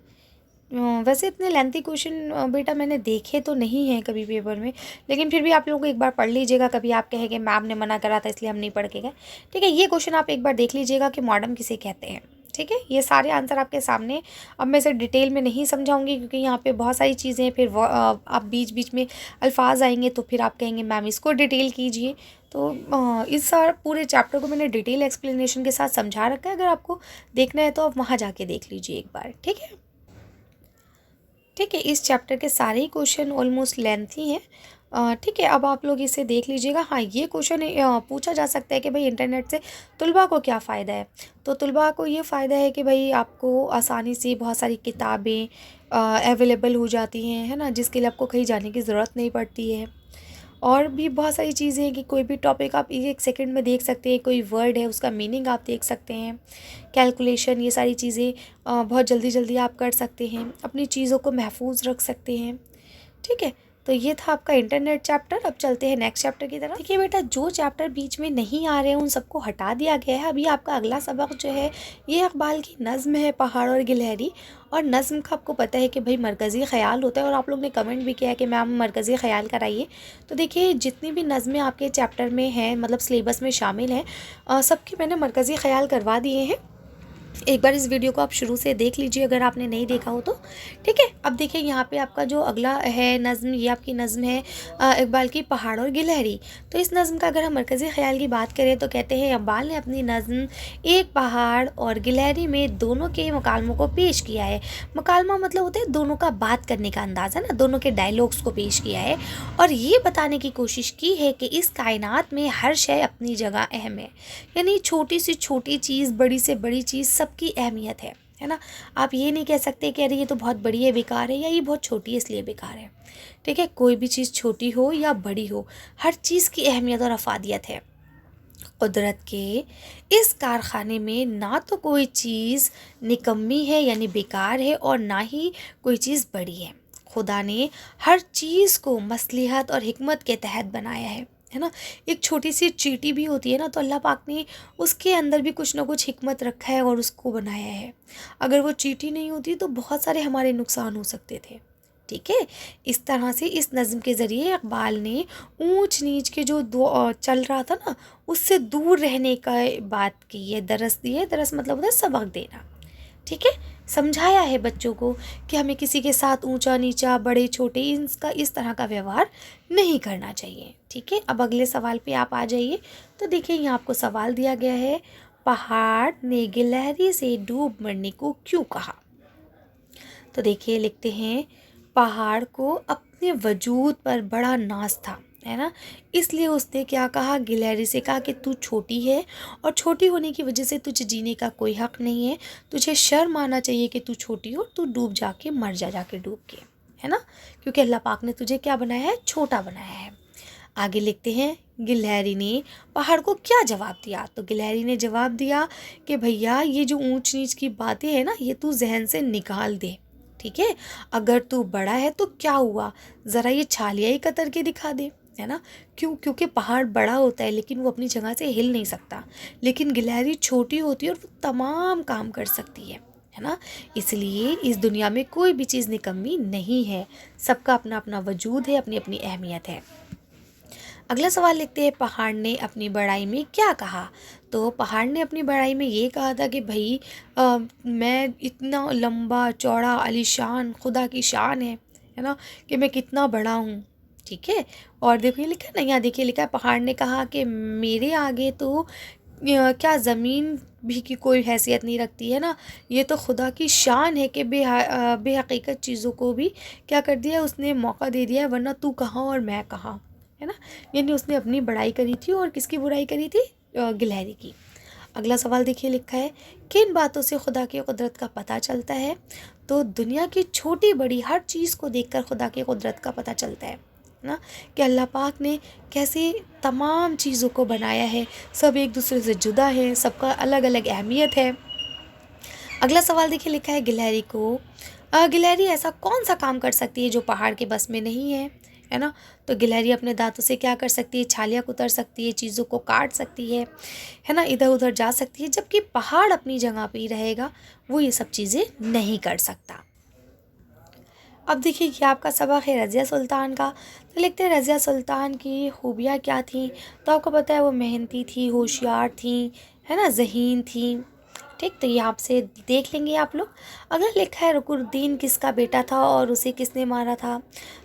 वैसे इतने लेंथी क्वेश्चन बेटा मैंने देखे तो नहीं हैं कभी पेपर में, लेकिन फिर भी आप लोगों को एक बार पढ़ लीजिएगा, कभी आप कहेंगे मैम ने मना करा था इसलिए हम नहीं पढ़ के गए। ठीक है, ये क्वेश्चन आप एक बार देख लीजिएगा कि मॉडर्न किसे कहते हैं। ठीक है, ये सारे आंसर आपके सामने। अब मैं इसे डिटेल में नहीं समझाऊंगी क्योंकि यहाँ पे बहुत सारी चीज़ें हैं, फिर आप बीच बीच में अल्फाज आएंगे तो फिर आप कहेंगे मैम इसको डिटेल कीजिए। तो इस सारे पूरे चैप्टर को मैंने डिटेल एक्सप्लेनेशन के साथ समझा रखा है, अगर आपको देखना है तो आप वहाँ जाके देख लीजिए एक बार। ठीक है, ठीक है, इस चैप्टर के सारे ही क्वेश्चन ऑलमोस्ट लेंथी हैं। ठीक है, अब आप लोग इसे देख लीजिएगा। हाँ, ये क्वेश्चन पूछा जा सकता है कि भाई इंटरनेट से तुलबा को क्या फ़ायदा है। तो तुलबा को ये फ़ायदा है कि भाई आपको आसानी से बहुत सारी किताबें अवेलेबल हो जाती हैं, है ना, जिसके लिए आपको कहीं जाने की ज़रूरत नहीं पड़ती है। और भी बहुत सारी चीज़ें हैं कि कोई भी टॉपिक आप एक सेकंड में देख सकते हैं, कोई वर्ड है उसका मीनिंग आप देख सकते हैं, कैलकुलेशन, ये सारी चीज़ें बहुत जल्दी जल्दी आप कर सकते हैं, अपनी चीज़ों को महफूज रख सकते हैं। ठीक है, तो ये था आपका इंटरनेट चैप्टर। अब चलते हैं नेक्स्ट चैप्टर की तरफ। देखिए बेटा, जो चैप्टर बीच में नहीं आ रहे हैं उन सबको हटा दिया गया है। अभी आपका अगला सबक जो है ये इकबाल की नज़्म है, पहाड़ और गिलहरी। और नज़्म का आपको पता है कि भाई मरकज़ी ख़याल होता है, और आप लोग ने कमेंट भी किया है कि मैम मरकज़ी ख़याल कराइए। तो देखिए, जितनी भी नज़में आपके चैप्टर में हैं, मतलब सिलेबस में शामिल हैं, सबकी मैंने मरकज़ी ख़याल करवा दिए हैं। एक बार इस वीडियो को आप शुरू से देख लीजिए अगर आपने नहीं देखा हो तो। ठीक है, अब देखिए यहाँ पे आपका जो अगला है नज़्म, ये आपकी नज़्म है इकबाल की पहाड़ और गिलहरी। तो इस नज़्म का अगर हम मरकज़ी ख़याल की बात करें तो कहते हैं, इकबाल ने अपनी नज़्म एक पहाड़ और गिलहरी में दोनों के मुकालमों को पेश किया है। मुकालमा मतलब होता है दोनों का बात करने का अंदाज़, है ना, दोनों के डायलॉग्स को पेश किया है और ये बताने की कोशिश की है कि इस कायनात में हर शय अपनी जगह अहम है। यानी छोटी से छोटी चीज़, बड़ी से बड़ी चीज़, सबकी अहमियत है ना। आप ये नहीं कह सकते कि अरे ये तो बहुत बड़ी है बेकार है, या ये बहुत छोटी है इसलिए बेकार है। ठीक है, कोई भी चीज़ छोटी हो या बड़ी हो, हर चीज़ की अहमियत और अफादियत है। कुदरत के इस कारखाने में ना तो कोई चीज़ निकम्मी है यानी बेकार है, और ना ही कोई चीज़ बड़ी है। खुदा ने हर चीज़ को मसलिहत और हिकमत के तहत बनाया है ना। एक छोटी सी चींटी भी होती है ना, तो अल्लाह पाक ने उसके अंदर भी कुछ ना कुछ हिकमत रखा है और उसको बनाया है। अगर वो चींटी नहीं होती तो बहुत सारे हमारे नुकसान हो सकते थे। ठीक है, इस तरह से इस नज़्म के ज़रिए इकबाल ने ऊंच नीच के जो चल रहा था ना, उससे दूर रहने का बात की है, दरस दी है। दरस मतलब होता है सबक देना। ठीक है, समझाया है बच्चों को कि हमें किसी के साथ ऊंचा नीचा, बड़े छोटे, इसका इस तरह का व्यवहार नहीं करना चाहिए। ठीक है, अब अगले सवाल पे आप आ जाइए। तो देखिए, यहाँ आपको सवाल दिया गया है, पहाड़ ने गिलहरी से डूब मरने को क्यों कहा। तो देखिए, लिखते हैं, पहाड़ को अपने वजूद पर बड़ा नाज था, है ना, इसलिए उसने क्या कहा, गिलहरी से कहा कि तू छोटी है और छोटी होने की वजह से तुझे जीने का कोई हक नहीं है। तुझे शर्म आना चाहिए कि तू छोटी हो, तू डूब जाके मर जा, जाके डूब के, है ना, क्योंकि अल्लाह पाक ने तुझे क्या बनाया है, छोटा बनाया है। आगे लिखते हैं, गिलहरी ने पहाड़ को क्या जवाब दिया। तो गिलहरी ने जवाब दिया कि भैया ये जो ऊंच नीच की बातें हैं ना, ये तू जहन से निकाल दे। ठीक है, अगर तू बड़ा है तो क्या हुआ, ज़रा ये छालिया ही कतर के दिखा दे, है ना। क्यों, क्योंकि पहाड़ बड़ा होता है लेकिन वो अपनी जगह से हिल नहीं सकता, लेकिन गिलहरी छोटी होती है और वो तमाम काम कर सकती है ना। इसलिए इस दुनिया में कोई भी चीज़ निकम्मी नहीं है, सबका अपना अपना वजूद है, अपनी अपनी अहमियत है। अगला सवाल लिखते हैं, पहाड़ ने अपनी बड़ाई में क्या कहा। तो पहाड़ ने अपनी बड़ाई में ये कहा था कि भाई मैं इतना लंबा चौड़ा आलीशान, खुदा की शान है ना, कि मैं कितना बड़ा हूँ। ठीक है, और देखिए लिखा है ना, यहाँ देखिए लिखा है, पहाड़ ने कहा कि मेरे आगे तो क्या ज़मीन भी की कोई हैसियत नहीं रखती, है ना। ये तो खुदा की शान है कि बेहकीकत चीज़ों को भी क्या कर दिया, उसने मौका दे दिया है, वरना तू कहाँ और मैं कहाँ, है ना। यानी उसने अपनी बड़ाई करी थी और किसकी बुराई करी थी, गिलहरी की। अगला सवाल देखिए, लिखा है, किन बातों से खुदा की कुदरत का पता चलता है। तो दुनिया की छोटी बड़ी हर चीज़ को देखकर खुदा की कुदरत का पता चलता है ना, कि अल्लाह पाक ने कैसे तमाम चीज़ों को बनाया है। सब एक दूसरे से जुदा है, सबका अलग अलग अहमियत है। अगला सवाल देखिए, लिखा है, गिलहरी को गिलहरी ऐसा कौन सा काम कर सकती है जो पहाड़ के बस में नहीं है ना। तो गिलहरी अपने दांतों से क्या कर सकती है, छालियाँ कुतर सकती है, चीज़ों को काट सकती है ना, इधर उधर जा सकती है, जबकि पहाड़ अपनी जगह पे ही रहेगा, वो ये सब चीज़ें नहीं कर सकता। अब देखिए, ये आपका सबक है रज़िया सुल्तान का। तो लिखते हैं, रज़िया सुल्तान की खूबियाँ क्या थी। तो आपको पता है वो मेहनती थी, होशियार थी, है ना, ज़हीन थी। ठीक, तो ये आपसे देख लेंगे आप लोग। अगर लिखा है, रुकुनुद्दीन किसका बेटा था और उसे किसने मारा था।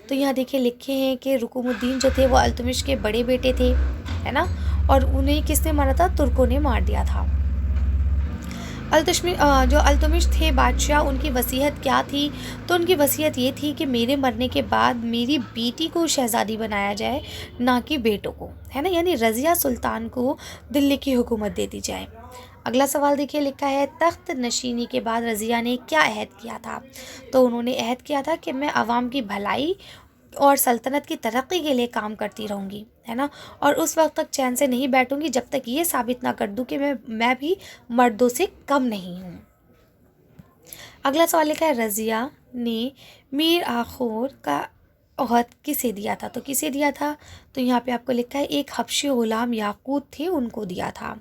तो यहाँ देखिए लिखे हैं कि रुकुनुद्दीन जो थे वो अल्तमिश के बड़े बेटे थे, है ना, और उन्हें किसने मारा था, तुर्कों ने मार दिया था। जो अल्तुमिश थे बादशाह, उनकी वसीयत क्या थी? तो उनकी वसीयत ये थी कि मेरे मरने के बाद मेरी बेटी को शहज़ादी बनाया जाए, ना कि बेटों को, है ना? यानी रज़िया सुल्तान को दिल्ली की हुकूमत दे दी जाए। अगला सवाल देखिए, लिखा है तख्त नशीनी के बाद रज़िया ने क्या अहद किया था? तो उन्होंने अहद किया था कि मैं अवाम की भलाई और सल्तनत की तरक्की के लिए काम करती रहूँगी, है ना? और उस वक्त तक चैन से नहीं बैठूंगी जब तक ये साबित ना कर दूँ कि मैं भी मर्दों से कम नहीं हूँ। अगला सवाल लिखा है रज़िया ने मीर आखोर का ओहद किसे दिया था? तो किसे दिया था? तो यहाँ पे आपको लिखा है एक हबशी गुलाम याकूत थे, उनको दिया था।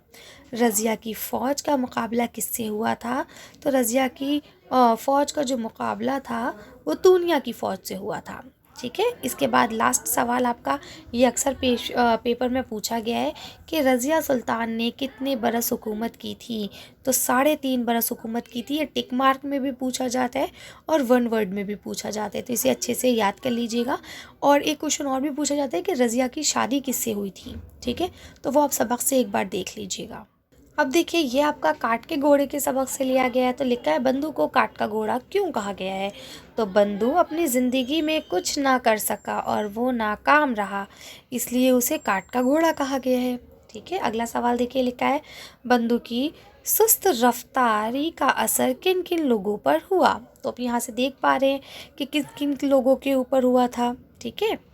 रज़िया की फ़ौज का मुकाबला किससे हुआ था? तो रज़िया की फ़ौज का जो मुकाबला था वो तूनिया की फ़ौज से हुआ था। ठीक है, इसके बाद लास्ट सवाल आपका, ये अक्सर पेपर में पूछा गया है कि रज़िया सुल्तान ने कितने बरस हुकूमत की थी? तो 3.5 बरस हुकूमत की थी। ये टिक मार्क में भी पूछा जाता है और वन वर्ड में भी पूछा जाता है, तो इसे अच्छे से याद कर लीजिएगा। और एक क्वेश्चन और भी पूछा जाता है कि रज़िया की शादी किससे हुई थी? ठीक है, तो वो आप सबक से एक बार देख लीजिएगा। अब देखिए, ये आपका काट के घोड़े के सबक से लिया गया है। तो लिखा है बंधु को काट का घोड़ा क्यों कहा गया है? तो बंधु अपनी ज़िंदगी में कुछ ना कर सका और वो नाकाम रहा, इसलिए उसे काट का घोड़ा कहा गया है। ठीक है, अगला सवाल देखिए, लिखा है बंधु की सुस्त रफ्तारी का असर किन किन लोगों पर हुआ? तो आप यहाँ से देख पा रहे हैं कि किन किन लोगों के ऊपर हुआ था। ठीक है,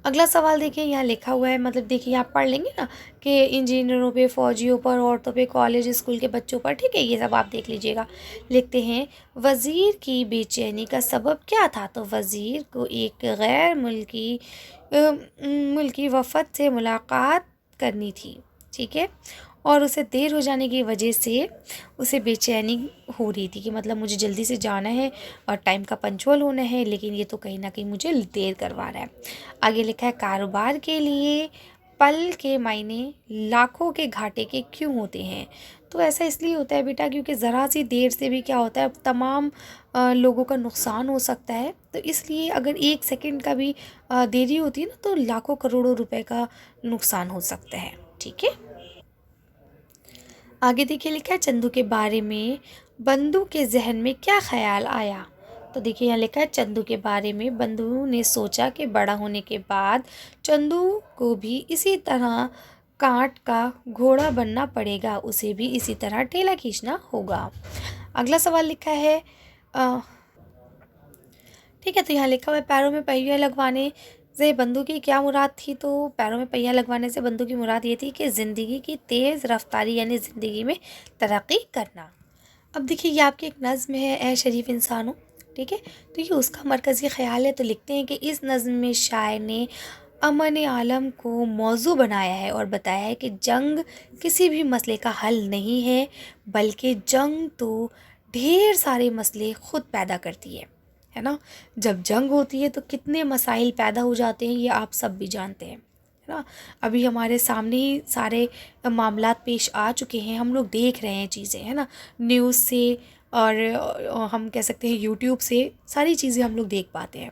अगला सवाल देखिए, यहाँ लिखा हुआ है, मतलब देखिए आप पढ़ लेंगे ना कि इंजीनियरों पे, फौजियों पर, औरतों पे, कॉलेज स्कूल के बच्चों पर। ठीक है, ये सब आप देख लीजिएगा। लिखते हैं वज़ीर की बेचैनी का सबब क्या था? तो वज़ीर को एक गैर मुल्की वफ़द से मुलाकात करनी थी। ठीक है, और उसे देर हो जाने की वजह से उसे बेचैनी हो रही थी कि मतलब मुझे जल्दी से जाना है और टाइम का पंचुअल होना है, लेकिन ये तो कहीं ना कहीं मुझे देर करवा रहा है। आगे लिखा है कारोबार के लिए पल के मायने लाखों के घाटे के क्यों होते हैं? तो ऐसा इसलिए होता है बेटा, क्योंकि ज़रा सी देर से भी क्या होता है, तमाम लोगों का नुकसान हो सकता है। तो इसलिए अगर 1 सेकंड का भी देरी होती है ना, तो लाखों करोड़ों रुपए का नुकसान हो सकता है। ठीक है, आगे देखिए, लिखा है चंदू के बारे में बंधु के जहन में क्या ख्याल आया? तो देखिए यहाँ लिखा है चंदू के बारे में बंधु ने सोचा कि बड़ा होने के बाद चंदू को भी इसी तरह कांट का घोड़ा बनना पड़ेगा, उसे भी इसी तरह ठेला खींचना होगा। अगला सवाल लिखा है ठीक है, तो यहाँ लिखा हुआ है पैरों में पहिया लगवाने से बंदू की क्या मुराद थी? तो पैरों में पहिया लगवाने से बंदू की मुराद ये थी कि ज़िंदगी की तेज़ रफ्तारी, यानी ज़िंदगी में तरक्की करना। अब देखिए, ये आपकी एक नज़्म है, ए शरीफ इंसानों। ठीक है, तो ये उसका मरकज़ी ख़्याल है। तो लिखते हैं कि इस नज़्म में शायर ने अमन आलम को मौजू बनाया है और बताया है कि जंग किसी भी मसले का हल नहीं है, बल्कि जंग तो ढेर सारे मसले खुद पैदा करती है ना? जब जंग होती है तो कितने मसाइल पैदा हो जाते हैं, ये आप सब भी जानते हैं, है ना? अभी हमारे सामने ही सारे मामलात पेश आ चुके हैं, हम लोग देख रहे हैं चीज़ें, है ना? न्यूज़ से और हम कह सकते हैं यूट्यूब से सारी चीज़ें हम लोग देख पाते हैं।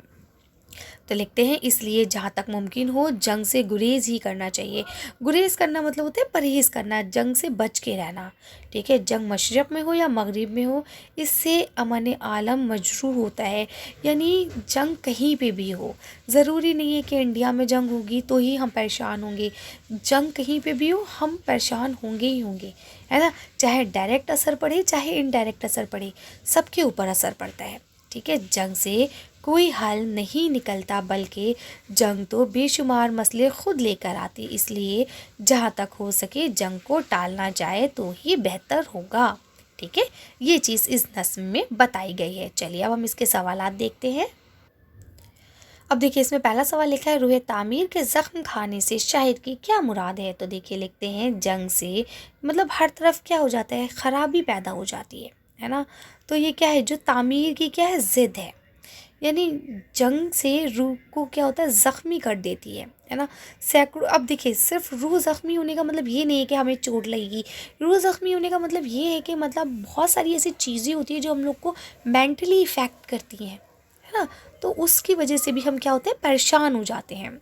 तो लिखते हैं इसलिए जहाँ तक मुमकिन हो जंग से गुरेज ही करना चाहिए। गुरेज करना मतलब होता है परहेज़ करना, जंग से बच के रहना। ठीक है, जंग मशरक़ में हो या मगरिब में हो, इससे अमन आलम मजरूह होता है। यानी जंग कहीं पे भी हो, ज़रूरी नहीं है कि इंडिया में जंग होगी तो ही हम परेशान होंगे। जंग कहीं पे भी हो, हम परेशान होंगे ही होंगे, है ना? चाहे डायरेक्ट असर पड़े, चाहे इनडायरेक्ट असर पड़े, सबके ऊपर असर पड़ता है। ठीक है, जंग से कोई हल नहीं निकलता, बल्कि जंग तो बेशुमार मसले खुद लेकर आती। इसलिए जहाँ तक हो सके जंग को टालना जाए तो ही बेहतर होगा। ठीक है, ये चीज़ इस नस्म में बताई गई है। चलिए अब हम इसके सवालात देखते हैं। अब देखिए, इसमें पहला सवाल लिखा है रूहे तामीर के ज़ख्म खाने से शाहिद की क्या मुराद है? तो देखिए लिखते हैं जंग से मतलब हर तरफ क्या हो जाता है, ख़राबी पैदा हो जाती है ना? तो ये क्या है, जो तामीर की क्या है, ज़िद है। यानी जंग से रूह को क्या होता है, ज़ख्मी कर देती है ना? सैकड़ों, अब देखिए सिर्फ रूह ज़ख्मी होने का मतलब ये नहीं है कि हमें चोट लगेगी। रूह ज़ख्मी होने का मतलब ये है कि मतलब बहुत सारी ऐसी चीज़ें होती हैं जो हम लोग को मेंटली इफ़ेक्ट करती हैं, है ना? तो उसकी वजह से भी हम क्या होते हैं, परेशान हो जाते हैं।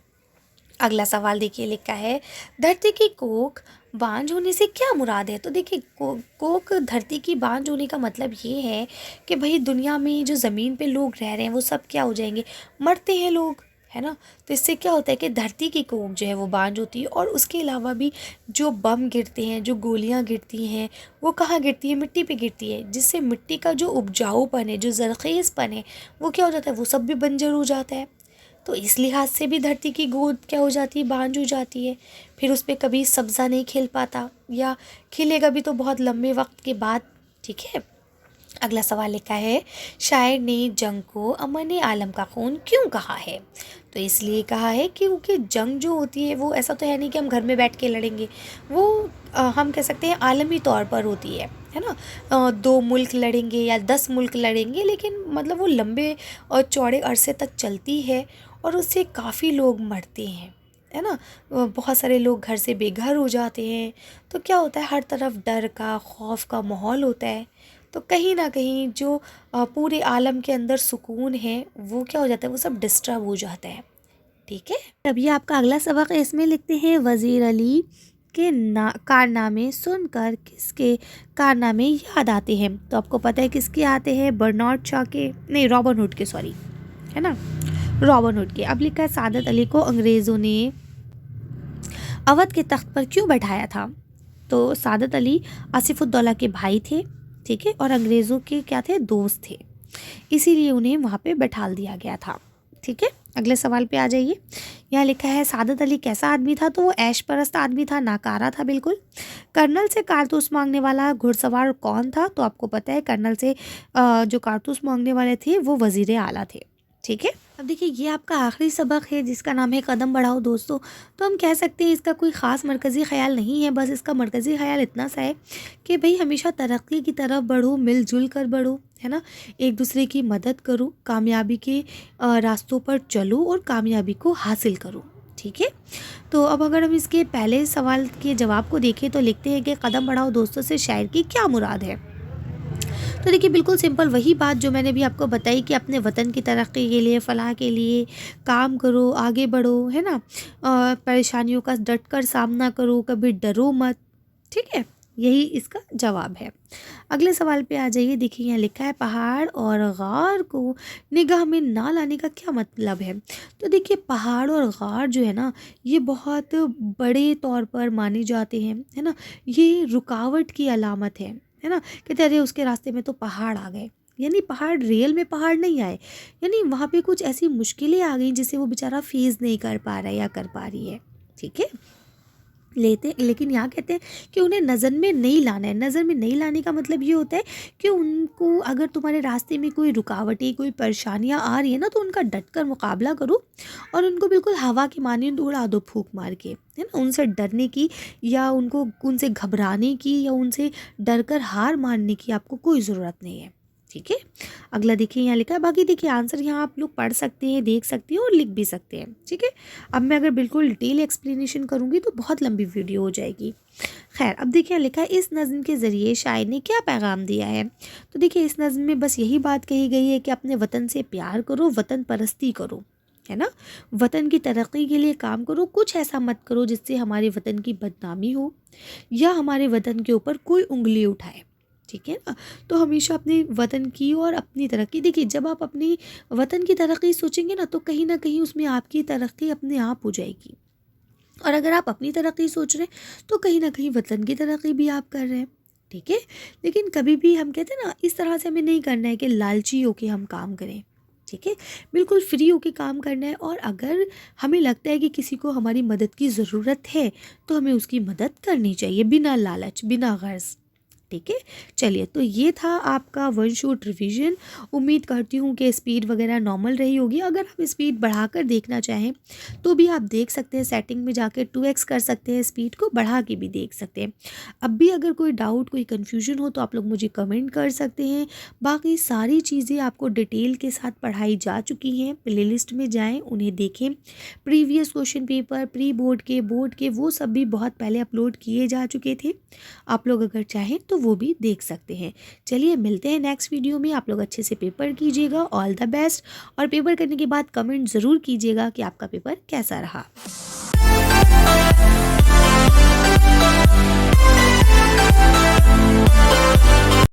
अगला सवाल देखिए लिखा है धरती की कोख बांझ होने से क्या मुराद है? तो देखिए कोक धरती की बांझ होने का मतलब ये है कि भाई दुनिया में जो ज़मीन पे लोग रह रहे हैं वो सब क्या हो जाएंगे, मरते हैं लोग, है ना। तो इससे क्या होता है कि धरती की कोक जो है वो बांझ होती है। और उसके अलावा भी जो बम गिरते हैं, जो गोलियां गिरती हैं, वो कहाँ गिरती है? मिट्टी पे गिरती है, जिससे मिट्टी का जो उपजाऊपन है, जो जरखेज़पन है, वो क्या हो जाता है? वो सब भी बंजर हो जाता है। तो इस लिहाज से भी धरती की गोद क्या हो जाती है? बांझ हो जाती है। फिर उस पे कभी सब्ज़ा नहीं खिल पाता, या खिलेगा भी तो बहुत लंबे वक्त के बाद। ठीक है। अगला सवाल लिखा है, शायर ने जंग को अमन आलम का खून क्यों कहा है? तो इसलिए कहा है क्योंकि जंग जो होती है वो ऐसा तो है नहीं कि हम घर में बैठ के लड़ेंगे, वो हम कह सकते हैं आलमी तौर पर होती है ना। 2 मुल्क लड़ेंगे या 10 मुल्क लड़ेंगे, लेकिन मतलब वो लंबे और चौड़े अरसे तक चलती है और उससे काफ़ी लोग मरते हैं, है ना। बहुत सारे लोग घर से बेघर हो जाते हैं। तो क्या होता है, हर तरफ डर का, खौफ का माहौल होता है। तो कहीं ना कहीं जो पूरे आलम के अंदर सुकून है वो क्या हो जाता है? वो सब डिस्टर्ब हो जाता है। ठीक है। अभी आपका अगला सबक है, इसमें लिखते हैं, वज़ीर अली के कारनामे सुनकर किसके कारनामे याद आते हैं? तो आपको पता है किसके आते हैं? बर्नार्ड शॉ के, नहीं, रॉबिन हुड के, सॉरी, है ना, रॉबिन हुड के। अब लिखा है, सादत अली को अंग्रेज़ों ने अवध के तख्त पर क्यों बैठाया था? तो सादत अली आसिफुद्दौला के भाई थे, ठीक है, और अंग्रेज़ों के क्या थे? दोस्त थे, इसीलिए उन्हें वहाँ पे बैठाल दिया गया था। ठीक है। अगले सवाल पे आ जाइए। यहाँ लिखा है, सादत अली कैसा आदमी था? तो वो ऐश परस्त आदमी था, नाकारा था बिल्कुल। कर्नल से कारतूस मांगने वाला घुड़सवार कौन था? तो आपको पता है, कर्नल से जो कारतूस मांगने वाले थे वो वज़ीर आला थे। ठीक है। अब देखिए, ये आपका आखिरी सबक है जिसका नाम है कदम बढ़ाओ दोस्तों। तो हम कह सकते हैं इसका कोई ख़ास मरकज़ी ख़्याल नहीं है, बस इसका मरकज़ी ख़्याल इतना सा है कि भाई हमेशा तरक्की की तरफ बढ़ो, मिलजुल कर बढ़ो, है ना, एक दूसरे की मदद करो, कामयाबी के रास्तों पर चलो और कामयाबी को हासिल करो। ठीक है। तो अब अगर हम इसके पहले सवाल के जवाब को देखें तो लिखते हैं कि कदम बढ़ाओ दोस्तों से शायर की क्या मुराद है? तो देखिए, बिल्कुल सिंपल वही बात जो मैंने भी आपको बताई कि अपने वतन की तरक्की के लिए, फ़लाह के लिए काम करो, आगे बढ़ो, है ना। परेशानियों का डट कर सामना करो, कभी डरो मत। ठीक है, यही इसका जवाब है। अगले सवाल पे आ जाइए। देखिए, यहाँ लिखा है, पहाड़ और गार को निगाह में ना लाने का क्या मतलब है? तो देखिए, पहाड़ और गार जो है ना, ये बहुत बड़े तौर पर माने जाते हैं, है ना। ये रुकावट की अलामत है ना। कहते अरे उसके रास्ते में तो पहाड़ आ गए, यानी पहाड़ रियल में पहाड़ नहीं आए, यानी वहाँ पे कुछ ऐसी मुश्किलें आ गई जिसे वो बेचारा फेस नहीं कर पा रहा है या कर पा रही है। ठीक है। लेकिन यहाँ कहते हैं कि उन्हें नज़र में नहीं लाना है। नज़र में नहीं लाने का मतलब ये होता है कि उनको, अगर तुम्हारे रास्ते में कोई रुकावटें, कोई परेशानियाँ आ रही है ना, तो उनका डटकर मुकाबला करो और उनको बिल्कुल हवा की मानिंद उड़ा दो, फूंक मार के, है ना। उनसे डरने की या उनसे घबराने की या उनसे डरकर हार मानने की आपको कोई ज़रूरत नहीं है। ठीक है। अगला देखिए, यहाँ लिखा है, बाकी देखिए आंसर यहाँ आप लोग पढ़ सकते हैं, देख सकते हैं और लिख भी सकते हैं। ठीक है। अब मैं अगर बिल्कुल डिटेल एक्सप्लेनेशन करूँगी तो बहुत लंबी वीडियो हो जाएगी। खैर, अब देखिए लिखा है, इस नज़्म के ज़रिए शायर ने क्या पैगाम दिया है? तो देखिए, इस नज़्म में बस यही बात कही गई है कि अपने वतन से प्यार करो, वतन परस्ती करो, है ना। वतन की तरक्की के लिए काम करो, कुछ ऐसा मत करो जिससे हमारे वतन की बदनामी हो या हमारे वतन के ऊपर कोई उंगली उठाए। ठीक है ना। तो हमेशा अपने वतन की और अपनी तरक्की, देखिए जब आप अपनी वतन की तरक्की सोचेंगे ना, तो कहीं ना कहीं उसमें आपकी तरक्की अपने आप हो जाएगी। और अगर आप अपनी तरक्की सोच रहे हैं तो कहीं ना कहीं वतन की तरक्की भी आप कर रहे हैं। ठीक है। लेकिन कभी भी हम कहते हैं ना, इस तरह से हमें नहीं करना है कि लालची होके हम काम करें। ठीक है। बिल्कुल फ्री होके काम करना है, और अगर हमें लगता है कि किसी को हमारी मदद की ज़रूरत है तो हमें उसकी मदद करनी चाहिए, बिना लालच, बिना गर्ज। ठीक है। चलिए, तो ये था आपका वन शॉट रिवीजन। उम्मीद करती हूँ कि स्पीड वगैरह नॉर्मल रही होगी। अगर आप स्पीड बढ़ाकर देखना चाहें तो भी आप देख सकते हैं, सेटिंग में जाके 2x कर सकते हैं, स्पीड को बढ़ा के भी देख सकते हैं। अब भी अगर कोई डाउट, कोई कन्फ्यूजन हो तो आप लोग मुझे कमेंट कर सकते हैं। बाकी सारी चीज़ें आपको डिटेल के साथ पढ़ाई जा चुकी हैं। प्लेलिस्ट में जाएँ, उन्हें देखें। Previous question paper, pre board के, बोर्ड के, वो सब भी बहुत पहले अपलोड किए जा चुके थे। आप लोग अगर चाहें तो वो भी देख सकते हैं। चलिए, मिलते हैं नेक्स्ट वीडियो में। आप लोग अच्छे से पेपर कीजिएगा, ऑल द बेस्ट। और पेपर करने के बाद कमेंट ज़रूर कीजिएगा कि आपका पेपर कैसा रहा।